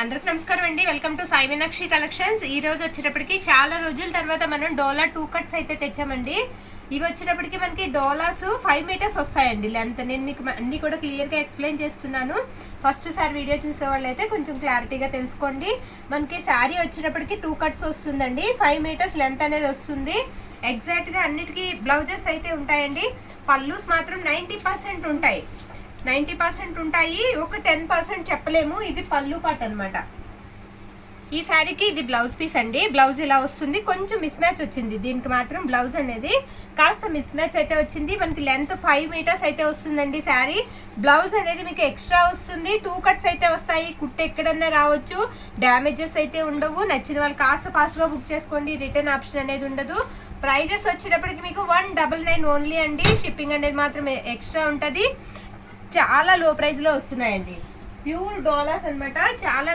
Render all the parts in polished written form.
అందరికి నమస్కారం అండి. Welcome to Sai Meenakshi collections. ఈ రోజు వచ్చేటప్పటికి చాలా రోజుల తర్వాత మనం డోలా 2 కట్స్ అయితే తెచ్చామండి. ఇవి వచ్చేటప్పటికి మనకి డోలాస్ 5 మీటర్స్ వస్తాయండి లెంత్. నేను మీకు అన్ని కూడా క్లియర్గా ఎక్స్ప్లెయిన్ చేస్తున్నాను. ఫస్ట్ సారి వీడియో చూసే వాళ్ళు అయితే కొంచెం క్లారిటీగా తెలుసుకోండి. మనకి శారీ వచ్చేటప్పటికి 2 కట్స్ వస్తుందండి. 5 మీటర్స్ లెంత్ అనేది వస్తుంది. ఎగ్జాక్ట్గా అన్నిటికీ బ్లౌజెస్ అయితే ఉంటాయండి. పల్లూస్ మాత్రం 90% ఉంటాయి. 90% ఉంటాయి. ఒక 10% చెప్పలేము. ఇది పళ్ళు పాట అనమాట. ఈ శారీకి ఇది బ్లౌజ్ పీస్ అండి. బ్లౌజ్ ఇలా వస్తుంది. కొంచెం మిస్ మ్యాచ్ వచ్చింది దీనికి మాత్రం. బ్లౌజ్ అనేది కాస్త మిస్ మ్యాచ్ అయితే వచ్చింది. మనకి లెంత్ 5 మీటర్స్ అయితే వస్తుందండి శారీ. బ్లౌజ్ అనేది మీకు ఎక్స్ట్రా వస్తుంది. 2 కట్స్ అయితే వస్తాయి. కుట్టు ఎక్కడన్నా రావచ్చు. డ్యామేజెస్ అయితే ఉండవు. నచ్చిన వాళ్ళు కాస్త ఫాస్ట్గా బుక్ చేసుకోండి. రిటర్న్ ఆప్షన్ అనేది ఉండదు. ప్రైజెస్ వచ్చేటప్పటికి మీకు 199 ఓన్లీ అండి. షిప్పింగ్ అనేది మాత్రం ఎక్స్ట్రా ఉంటుంది. చాలా లో ప్రైస్ లో వస్తున్నాయండి. ప్యూర్ డోలాస్ అనమాట. చాలా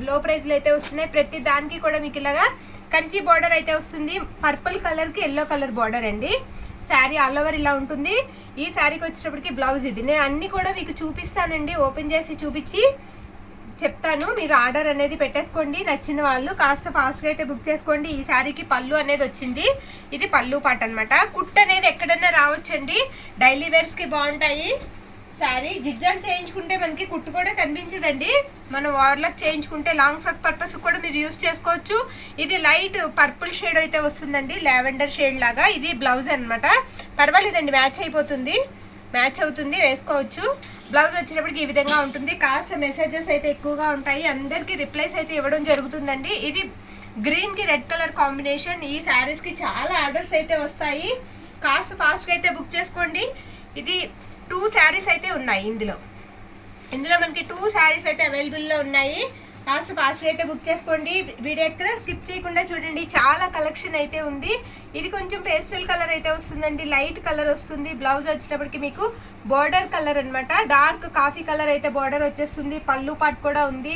లో ప్రైస్ లో అయితే వస్తున్నాయి. ప్రతి దానికి కూడా మీకు ఇలాగా కంచి బార్డర్ అయితే వస్తుంది. పర్పుల్ కలర్ కి ఎల్లో కలర్ బార్డర్ అండి. శారీ ఆల్ ఓవర్ ఇలా ఉంటుంది. ఈ శారీకి వచ్చేటప్పటికి బ్లౌజ్ ఇది. నేను అన్ని కూడా మీకు చూపిస్తానండి. ఓపెన్ చేసి చూపించి చెప్తాను. మీరు ఆర్డర్ అనేది పెట్టేసుకోండి. నచ్చిన వాళ్ళు కాస్త ఫాస్ట్గా అయితే బుక్ చేసుకోండి. ఈ శారీకి పళ్ళు అనేది వచ్చింది. ఇది పళ్ళు పాట అనమాట. కుట్ అనేది ఎక్కడన్నా రావచ్చండి. డైలీ వేర్స్కి బాగుంటాయి. శారీ జిగ్జాగ్ చేయించుకుంటే మనకి కుట్టు కూడా కనిపించదండి. మనం ఓవర్లాక్ చేయించుకుంటే లాంగ్ ఫ్రాక్ పర్పస్ కూడా మీరు యూస్ చేసుకోవచ్చు. ఇది లైట్ పర్పుల్ షేడ్ అయితే వస్తుందండి. లావెండర్ షేడ్ లాగా. ఇది బ్లౌజ్ అనమాట. పర్వాలేదండి, మ్యాచ్ అయిపోతుంది. మ్యాచ్ అవుతుంది, వేసుకోవచ్చు. బ్లౌజ్ వచ్చినప్పటికి ఈ విధంగా ఉంటుంది. కాస్త మెసేజెస్ అయితే ఎక్కువగా ఉంటాయి. అందరికీ రిప్లైస్ అయితే ఇవ్వడం జరుగుతుందండి. ఇది గ్రీన్ కి రెడ్ కలర్ కాంబినేషన్. ఈ శారీస్ కి చాలా ఆర్డర్స్ అయితే వస్తాయి. కాస్త ఫాస్ట్గా అయితే బుక్ చేసుకోండి. ఇది 2 శారీస్ అయితే ఉన్నాయి. ఇందులో మనకి 2 శారీస్ అయితే అవైలబుల్లో ఉన్నాయి. కాస్త ఫాస్ట్గా అయితే బుక్ చేసుకోండి. వీడియో ఎక్కడ స్కిప్ చేయకుండా చూడండి. చాలా కలెక్షన్ అయితే ఉంది. ఇది కొంచెం పేస్టల్ కలర్ అయితే వస్తుందండి. లైట్ కలర్ వస్తుంది. బ్లౌజ్ వచ్చేటప్పటికి మీకు బార్డర్ కలర్ అనమాట. డార్క్ కాఫీ కలర్ అయితే బార్డర్ వచ్చేస్తుంది. పళ్ళు పాట్ కూడా ఉంది.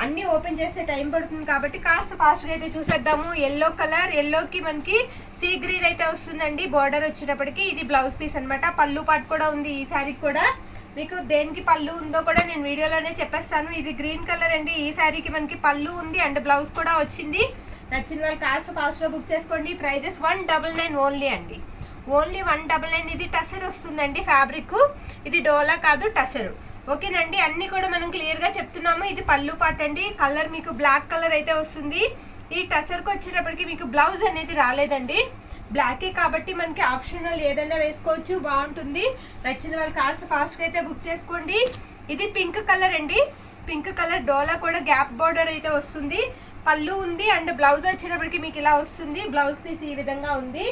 అన్ని ఓపెన్ చేస్తే టైం పడుతుంది కాబట్టి కాస్త ఫాస్ట్గా అయితే చూసేద్దాము. ఎల్లో కలర్, ఎల్లోకి మనకి సీ గ్రీన్ అయితే వస్తుందండి బార్డర్ వచ్చేటప్పటికి. ఇది బ్లౌజ్ పీస్ అనమాట. పళ్ళు పాట్ కూడా ఉంది ఈ శారీకి కూడా. మీకు దేనికి పళ్ళు ఉందో కూడా నేను వీడియోలోనే చెప్పేస్తాను. ఇది గ్రీన్ కలర్ అండి. ఈ శారీకి మనకి పళ్ళు ఉంది అండ్ బ్లౌజ్ కూడా వచ్చింది. నచ్చిన వాళ్ళు కాస్త ఫాస్ట్గా బుక్ చేసుకోండి. ప్రైజెస్ 199 ఓన్లీ అండి. ఓన్లీ 199. ఇది టసర్ వస్తుందండి ఫ్యాబ్రిక్. ఇది డోలా కాదు, టసర్. ఓకేనండి. అన్ని కూడా మనం క్లియర్గా చెప్తున్నాము. ఇది పళ్ళు పాట్ అండి. కలర్ మీకు బ్లాక్ కలర్ అయితే వస్తుంది. ఈ టసర్కి వచ్చేటప్పటికి మీకు బ్లౌజ్ అనేది రాలేదండి. బ్లాకే కాబట్టి మనకి ఆప్షనల్ ఏదైనా వేసుకోవచ్చు, బాగుంటుంది. నచ్చిన వాళ్ళు కాస్త ఫాస్ట్గా అయితే బుక్ చేసుకోండి. ఇది పింక్ కలర్ అండి. పింక్ కలర్ డోలా కూడా గ్యాప్ బార్డర్ అయితే వస్తుంది. పళ్ళు ఉంది అండ్ బ్లౌజ్ వచ్చేటప్పటికి మీకు ఇలా వస్తుంది. బ్లౌజ్ పీస్ ఈ విధంగా ఉంది.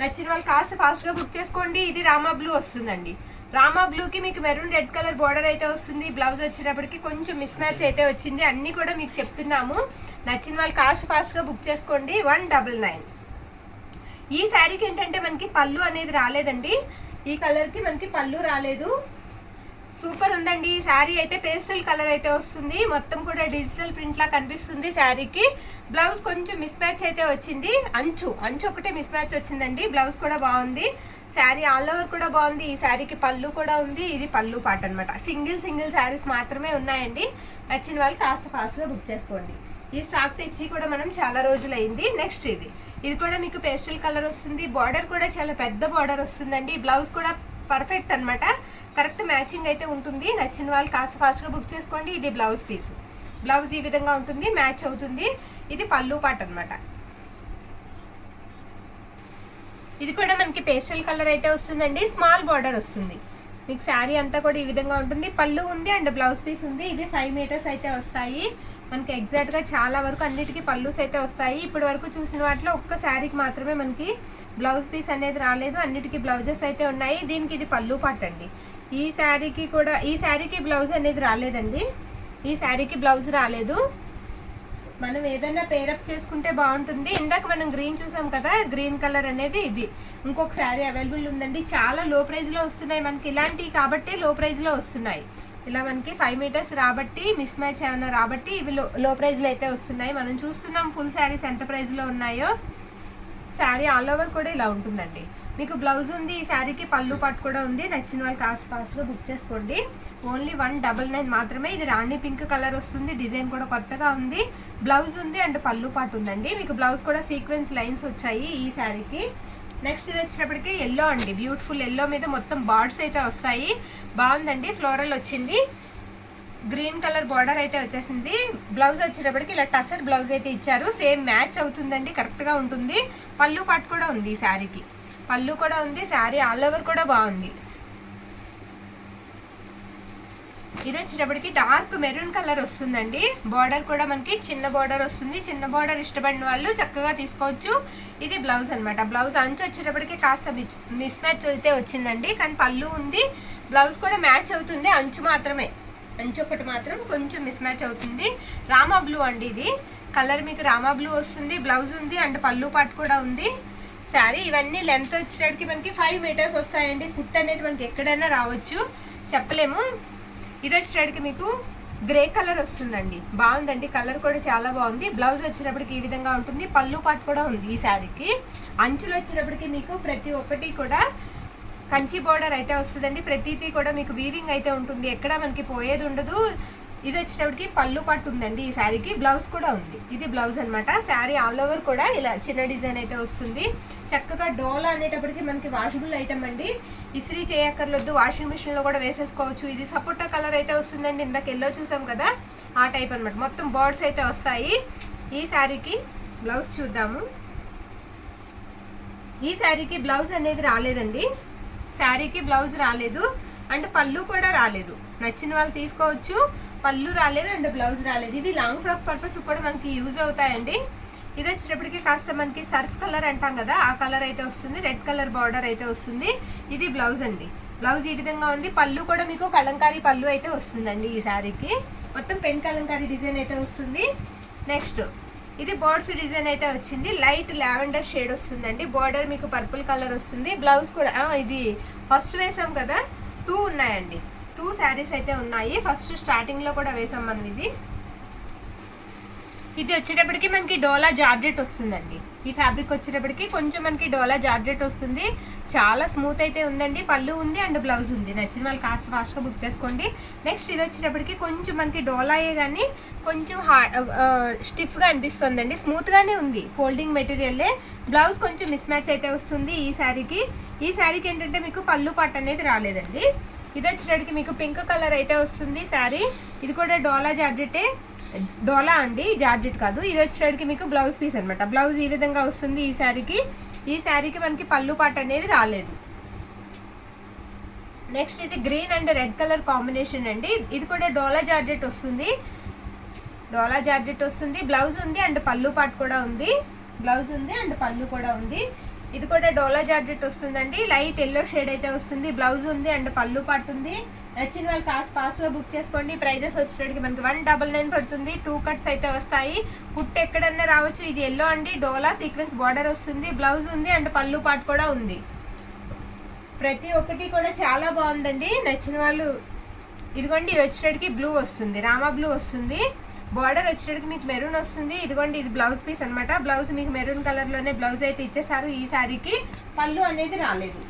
నచ్చిన వాళ్ళు కాస్త ఫాస్ట్గా బుక్ చేసుకోండి. ఇది రామా బ్లూ వస్తుందండి. రామా బ్లూకి మీకు మెరూన్ రెడ్ కలర్ బార్డర్ అయితే వస్తుంది. బ్లౌజ్ వచ్చేటప్పటికి కొంచెం మిస్ మ్యాచ్ అయితే వచ్చింది. అన్నీ కూడా మీకు చెప్తున్నాము. నచ్చిన వాళ్ళు కాస్త ఫాస్ట్గా బుక్ చేసుకోండి. 199. ఈ శారీకి ఏంటంటే మనకి పళ్ళు అనేది రాలేదండి. ఈ కలర్కి మనకి పళ్ళు రాలేదు. సూపర్ ఉందండి. ఈ శారీ అయితే పేస్టల్ కలర్ అయితే వస్తుంది. మొత్తం కూడా డిజిటల్ ప్రింట్ లా కనిపిస్తుంది శారీకి. బ్లౌజ్ కొంచెం మిస్ మ్యాచ్ అయితే వచ్చింది. అంచు ఒకటే మిస్ మ్యాచ్ వచ్చిందండి. బ్లౌజ్ కూడా బాగుంది. శారీ ఆల్ ఓవర్ కూడా బాగుంది. ఈ శారీకి పళ్ళు కూడా ఉంది. ఇది పళ్ళు పాట అనమాట. సింగిల్ శారీస్ మాత్రమే ఉన్నాయండి. నచ్చిన వాళ్ళు కాస్త ఫాస్ట్గా బుక్ చేసుకోండి. ఈ స్టాక్ తెచ్చి కూడా మనం చాలా రోజులైంది. నెక్స్ట్ ఇది కూడా మీకు పేస్టల్ కలర్ వస్తుంది. బార్డర్ కూడా చాలా పెద్ద బార్డర్ వస్తుందండి. బ్లౌజ్ కూడా పర్ఫెక్ట్ అనమాట. కరెక్ట్ మ్యాచింగ్ అయితే ఉంటుంది. నచ్చిన వాళ్ళు కాస్త ఫాస్ట్గా బుక్ చేసుకోండి. ఇది బ్లౌజ్ పీస్. బ్లౌజ్ ఈ విధంగా ఉంటుంది, మ్యాచ్ అవుతుంది. ఇది పళ్ళు పాట అనమాట. ఇది కూడా మనకి పేస్టల్ కలర్ అయితే వస్తుందండి. స్మాల్ బార్డర్ వస్తుంది. మీకు శారీ అంతా కూడా ఈ విధంగా ఉంటుంది. పళ్ళు ఉంది అండ్ బ్లౌజ్ పీస్ ఉంది. ఇవి 5 మీటర్స్ అయితే వస్తాయి. మనకి ఎగ్జాక్ట్గా చాలా వరకు అన్నిటికీ పళ్ళుస్ అయితే వస్తాయి. ఇప్పటి వరకు చూసిన వాటిలో ఒక్క శారీకి మాత్రమే మనకి బ్లౌజ్ పీస్ అనేది రాలేదు. అన్నిటికీ బ్లౌజెస్ అయితే ఉన్నాయి. దీనికి ఇది పళ్ళు పాట అండి. ఈ శారీకి బ్లౌజ్ అనేది రాలేదండి. ఈ శారీకి బ్లౌజ్ రాలేదు. మనం ఏదైనా పేరప్ చేసుకుంటే బాగుంటుంది. ఇందాక మనం గ్రీన్ చూసాం కదా, గ్రీన్ కలర్ అనేది ఇది. ఇంకొక శారీ అవైలబుల్ ఉందండి. చాలా లో ప్రైస్లో వస్తున్నాయి మనకి. ఇలాంటివి కాబట్టి లో ప్రైస్లో వస్తున్నాయి. ఇలా మనకి 5 మీటర్స్ రాబట్టి మిస్ మ్యాచ్ ఏమైనా రాబట్టి ఇవి లో ప్రైస్లో అయితే వస్తున్నాయి. మనం చూస్తున్నాం ఫుల్ శారీస్ ఎంత ప్రైస్లో ఉన్నాయో. శారీ ఆల్ ఓవర్ కూడా ఇలా ఉంటుందండి. మీకు బ్లౌజ్ ఉంది, ఈ శారీకి పళ్ళు పాటు కూడా ఉంది. నచ్చిన వాళ్ళు ఫాస్ట్గా బుక్ చేసుకోండి. ఓన్లీ 199 మాత్రమే. ఇది రాణి పింక్ కలర్ వస్తుంది. డిజైన్ కూడా కొత్తగా ఉంది. బ్లౌజ్ ఉంది అండ్ పళ్ళు పాటు ఉందండి. మీకు బ్లౌజ్ కూడా సీక్వెన్స్ లైన్స్ వచ్చాయి ఈ శారీకి. నెక్స్ట్ ఇది వచ్చినప్పటికీ ఎల్లో అండి, బ్యూటిఫుల్ ఎల్లో మీద మొత్తం బార్డ్స్ అయితే వస్తాయి. బాగుందండి, ఫ్లోరల్ వచ్చింది. గ్రీన్ కలర్ బార్డర్ అయితే వచ్చేసింది. బ్లౌజ్ వచ్చేటప్పటికి ఇలా టసర్ బ్లౌజ్ అయితే ఇచ్చారు. సేమ్ మ్యాచ్ అవుతుందండి, కరెక్ట్గా ఉంటుంది. పళ్ళు పాటు కూడా ఉంది ఈ శారీకి, పళ్ళు కూడా ఉంది. శారీ ఆల్ ఓవర్ కూడా బాగుంది. ఇది వచ్చేటప్పటికి డార్క్ మెరూన్ కలర్ వస్తుందండి. బార్డర్ కూడా మనకి చిన్న బార్డర్ వస్తుంది. చిన్న బార్డర్ ఇష్టపడిన వాళ్ళు చక్కగా తీసుకోవచ్చు. ఇది బ్లౌజ్ అనమాట. బ్లౌజ్ అంచు వచ్చేటప్పటికి కాస్త మిస్ మ్యాచ్ అయితే వచ్చిందండి, కానీ పళ్ళు ఉంది. బ్లౌజ్ కూడా మ్యాచ్ అవుతుంది, అంచు మాత్రమే, అంచు ఒకటి మాత్రం కొంచెం మిస్ మ్యాచ్ అవుతుంది. రామా బ్లూ అండి ఇది కలర్, మీకు రామా బ్లూ వస్తుంది. బ్లౌజ్ ఉంది అండ్ పళ్ళు పాటు కూడా ఉంది. శారీ ఇవన్నీ లెంత్ వచ్చేటప్పటికి మనకి 5 మీటర్స్ వస్తాయండి. ఫుట్ అనేది మనకి ఎక్కడైనా రావచ్చు, చెప్పలేము. ఇది వచ్చేటప్పటికి మీకు గ్రే కలర్ వస్తుందండి. బాగుందండి, కలర్ కూడా చాలా బాగుంది. బ్లౌజ్ వచ్చేటప్పటికి ఈ విధంగా ఉంటుంది. పళ్ళు పాటు కూడా ఉంది ఈ శారీకి. అంచులు వచ్చేటప్పటికి మీకు ప్రతి ఒక్కటి కూడా కంచి బోర్డర్ అయితే వస్తుందండి. ప్రతిదీ కూడా మీకు వీవింగ్ అయితే ఉంటుంది, ఎక్కడ మనకి పోయేది ఉండదు. ఇది వచ్చేటప్పటికి పళ్ళు పట్టు ఉందండి ఈ శారీకి. బ్లౌజ్ కూడా ఉంది. ఇది బ్లౌజ్ అనమాట. శారీ ఆల్ ఓవర్ కూడా ఇలా చిన్న డిజైన్ అయితే వస్తుంది. చక్కగా డోలా అనేటప్పటికి మనకి వాషబుల్ ఐటమ్ అండి. ఇస్త్రీ చేయక్కర్లొద్దు, వాషింగ్ మిషన్లో కూడా వేసేసుకోవచ్చు. ఇది సపోటా కలర్ అయితే వస్తుందండి. ఇందాక ఎల్లో చూసాం కదా, ఆ టైప్ అనమాట. మొత్తం బర్డ్స్ అయితే వస్తాయి. ఈ శారీకి బ్లౌజ్ చూద్దాము. ఈ శారీకి బ్లౌజ్ అనేది రాలేదండి. శారీకి బ్లౌజ్ రాలేదు అండ్ పళ్ళు కూడా రాలేదు. నచ్చిన వాళ్ళు తీసుకోవచ్చు. పళ్ళు రాలేదు అండ్ బ్లౌజ్ రాలేదు. ఇది లాంగ్ ఫ్రాక్ పర్పస్ కూడా మనకి యూజ్ అవుతాయండి. ఇది వచ్చేటప్పటికి కాస్త మనకి సర్ఫ్ కలర్ అంటాం కదా, ఆ కలర్ అయితే వస్తుంది. రెడ్ కలర్ బార్డర్ అయితే వస్తుంది. ఇది బ్లౌజ్ అండి. బ్లౌజ్ ఈ విధంగా ఉంది. పళ్ళు కూడా మీకు కలంకారీ పళ్ళు అయితే వస్తుందండి ఈ శారీకి. మొత్తం పెన్ కలంకారీ డిజైన్ అయితే వస్తుంది. నెక్స్ట్ ఇది బర్డ్స్ డిజైన్ అయితే వచ్చింది. లైట్ లావెండర్ షేడ్ వస్తుందండి. బార్డర్ మీకు పర్పుల్ కలర్ వస్తుంది. బ్లౌజ్ కూడా ఇది ఫస్ట్ వేసాం కదా, 2 ఉన్నాయండి. 2 శారీస్ అయితే ఉన్నాయి. ఫస్ట్ స్టార్టింగ్ లో కూడా వేసాం మనం. ఇది వచ్చేటప్పటికి మనకి డోలా జార్జెట్ వస్తుందండి. ఈ ఫ్యాబ్రిక్ వచ్చేటప్పటికి కొంచెం మనకి డోలా జార్జెట్ వస్తుంది. చాలా స్మూత్ అయితే ఉందండి. పళ్ళు ఉంది అండ్ బ్లౌజ్ ఉంది. నచ్చిన వాళ్ళు కాస్త ఫాస్ట్గా బుక్ చేసుకోండి. నెక్స్ట్ ఇది వచ్చేటప్పటికి కొంచెం మనకి డోలాయే కానీ కొంచెం స్టిఫ్గా అనిపిస్తుందండి. స్మూత్గానే ఉంది, ఫోల్డింగ్ మెటీరియల్లే. బ్లౌజ్ కొంచెం మిస్ మ్యాచ్ అయితే వస్తుంది ఈ శారీకి. ఈ శారీకి ఏంటంటే మీకు పళ్ళు పాట అనేది రాలేదండి. ఇది వచ్చేటప్పటికి మీకు పింక్ కలర్ అయితే వస్తుంది శారీ. ఇది కూడా డోలా జార్జెటే, డోలా అండి, జార్జెట్ కాదు. ఇది వచ్చేటప్పటికి మీకు బ్లౌజ్ పీస్ అనమాట. బ్లౌజ్ ఈ విధంగా వస్తుంది ఈ శారీకి. ఈ శారీకి మనకి పళ్ళు పాట అనేది రాలేదు. నెక్స్ట్ ఇది green and red colour combination అండి. ఇది కూడా డోలా జార్జెట్ వస్తుంది. డోలా జార్జెట్ వస్తుంది. బ్లౌజ్ ఉంది అండ్ పళ్ళు పాట కూడా ఉంది. బ్లౌజ్ ఉంది అండ్ పళ్ళు కూడా ఉంది. ఇది కూడా డోలా జార్జెట్ వస్తుందండి. లైట్ ఎల్లో షేడ్ అయితే వస్తుంది. బ్లౌజ్ ఉంది అండ్ పళ్ళు పాటు ఉంది. నచ్చిన వాళ్ళు కాస్త ఫాస్ట్గా బుక్ చేసుకోండి. ప్రైజెస్ వచ్చేటప్పటికి మనకి 199 పడుతుంది. 2 కట్స్ అయితే వస్తాయి. కుట్టు ఎక్కడన్నా రావచ్చు. ఇది ఎల్లో అండి. డోలా సీక్వెన్స్ బార్డర్ వస్తుంది. బ్లౌజ్ ఉంది అండ్ పళ్ళు పాటు కూడా ఉంది. ప్రతి ఒక్కటి కూడా చాలా బాగుందండి. నచ్చిన వాళ్ళు ఇదిగోండి. ఇది వచ్చేటప్పటికి బ్లూ వస్తుంది, రామా బ్లూ వస్తుంది. బార్డర్ వచ్చేటప్పటికి మీకు మెరూన్ వస్తుంది. ఇదిగోండి, ఇది బ్లౌజ్ పీస్ అనమాట. బ్లౌజ్ మీకు మెరూన్ కలర్లోనే బ్లౌజ్ అయితే ఇచ్చేసారు. ఈ శారీకి పళ్ళు అనేది రాలేదు.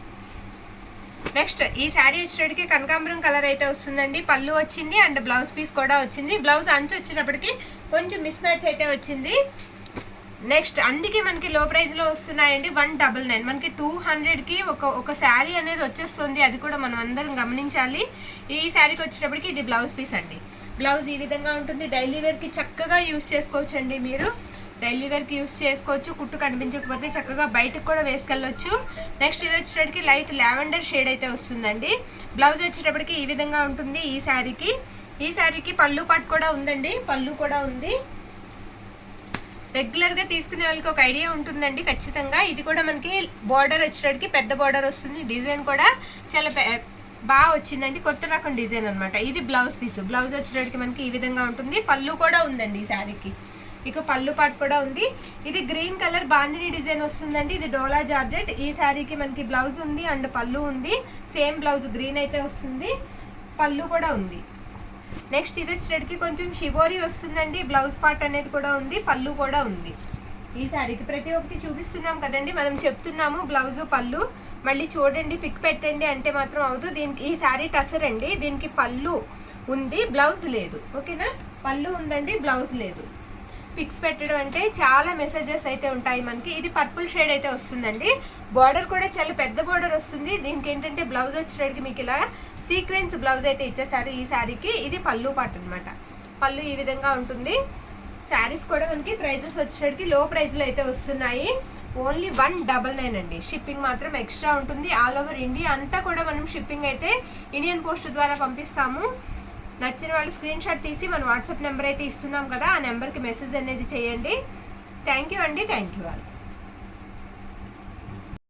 నెక్స్ట్ ఈ శారీ వచ్చేటప్పటికి కనకాంబరం కలర్ అయితే వస్తుందండి. పళ్ళు వచ్చింది అండ్ బ్లౌజ్ పీస్ కూడా వచ్చింది. బ్లౌజ్ అంచు వచ్చినప్పటికి కొంచెం మిస్ మ్యాచ్ అయితే వచ్చింది. నెక్స్ట్ అందుకే మనకి లో ప్రైస్లో వస్తున్నాయండి. 199 మనకి 200కి ఒక శారీ అనేది వచ్చేస్తుంది. అది కూడా మనం అందరం గమనించాలి. ఈ శారీకి వచ్చేటప్పటికి ఇది బ్లౌజ్ పీస్ అండి. బ్లౌజ్ ఈ విధంగా ఉంటుంది. డైలీ వేర్కి చక్కగా యూస్ చేసుకోవచ్చు అండి. మీరు డైలీ వేర్కి యూస్ చేసుకోవచ్చు. కుట్టు కనిపించకపోతే చక్కగా బయటకు కూడా వేసుకెళ్ళొచ్చు. నెక్స్ట్ ఇది వచ్చేటప్పటికి లైట్ లావెండర్ షేడ్ అయితే వస్తుందండి. బ్లౌజ్ వచ్చేటప్పటికి ఈ విధంగా ఉంటుంది ఈ శారీకి. ఈ శారీకి పళ్ళు పాటు కూడా ఉందండి. పళ్ళు కూడా ఉంది. రెగ్యులర్గా తీసుకునే వాళ్ళకి ఒక ఐడియా ఉంటుందండి ఖచ్చితంగా. ఇది కూడా మనకి బార్డర్ వచ్చేటప్పటికి పెద్ద బార్డర్ వస్తుంది. డిజైన్ కూడా చాలా బాగా వచ్చిందండి. కొత్త రకం డిజైన్ అనమాట. ఇది బ్లౌజ్ పీస్. బ్లౌజ్ వచ్చేటప్పటికి మనకి ఈ విధంగా ఉంటుంది. పళ్ళు కూడా ఉందండి ఈ శారీకి. మీకు పళ్ళు పాటు కూడా ఉంది. ఇది గ్రీన్ కలర్ బాందిని డిజైన్ వస్తుందండి. ఇది డోలా జార్జెట్. ఈ శారీకి మనకి బ్లౌజ్ ఉంది అండ్ పళ్ళు ఉంది. సేమ్ బ్లౌజ్ గ్రీన్ అయితే వస్తుంది. పళ్ళు కూడా ఉంది. నెక్స్ట్ ఇది వచ్చేటప్పటికి కొంచెం షిబోరీ వస్తుందండి. బ్లౌజ్ పార్ట్ అనేది కూడా ఉంది. పళ్ళు కూడా ఉంది. ఈ శారీకి ప్రతి ఒక్కటి చూపిస్తున్నాం కదండి, మనం చెప్తున్నాము బ్లౌజు పళ్ళు మళ్ళీ చూడండి పిక్ పెట్టండి అంటే మాత్రం అవదు. దీనికి ఈ శారీ టసర్ అండి, దీనికి పళ్ళు ఉంది బ్లౌజ్ లేదు. ఓకేనా, పళ్ళు ఉందండి బ్లౌజ్ లేదు. పిక్స్ పెట్టడం అంటే చాలా మెసేజెస్ అయితే ఉంటాయి మనకి. ఇది పర్పుల్ షేడ్ అయితే వస్తుందండి, బార్డర్ కూడా చాలా పెద్ద బార్డర్ వస్తుంది. దీనికి ఏంటంటే బ్లౌజ్ వచ్చేటప్పటికి మీకు ఇలా సీక్వెన్స్ బ్లౌజ్ అయితే ఇచ్చేసారు ఈ శారీకి. ఇది పళ్ళు పాటు అనమాట, పళ్ళు ఈ విధంగా ఉంటుంది. శారీస్ కూడా మనకి ప్రైజెస్ వచ్చేటప్పటికి లో ప్రైస్లో అయితే వస్తున్నాయి. ఓన్లీ 199 అండి. షిప్పింగ్ మాత్రం ఎక్స్ట్రా ఉంటుంది. ఆల్ ఓవర్ ఇండియా అంతా కూడా మనం షిప్పింగ్ అయితే ఇండియన్ పోస్ట్ ద్వారా పంపిస్తాము. నచ్చిన వాళ్ళు స్క్రీన్ షాట్ తీసి మన వాట్సాప్ నెంబర్ అయితే ఇస్తున్నాం కదా, ఆ నెంబర్కి మెసేజ్ అనేది చేయండి. థ్యాంక్ యూ అండి, థ్యాంక్ యూ ఆల్.